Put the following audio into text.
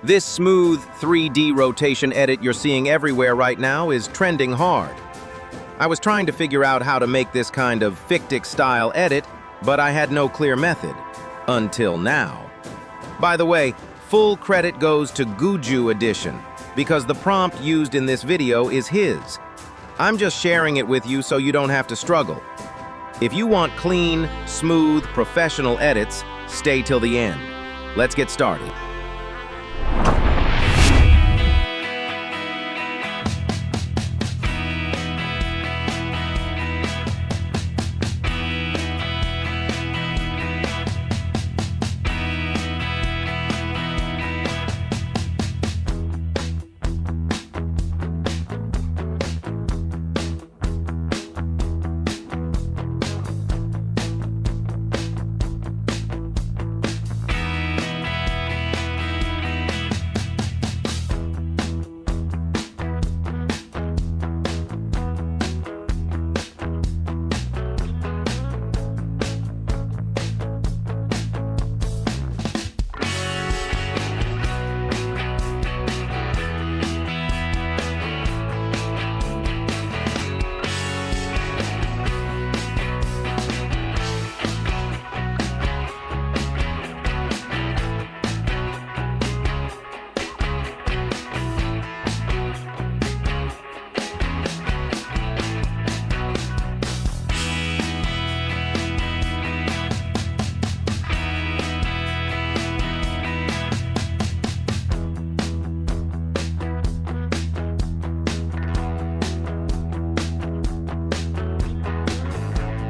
This smooth 3D rotation edit you're seeing everywhere right now is trending hard. I was trying to figure out how to make this kind of fictic style edit, but I had no clear method. Until now. By the way, full credit goes to 𝗀𝗁 Edition, because the prompt used in this video is his. I'm just sharing it with you so you don't have to struggle. If you want clean, smooth, professional edits, stay till the end. Let's get started.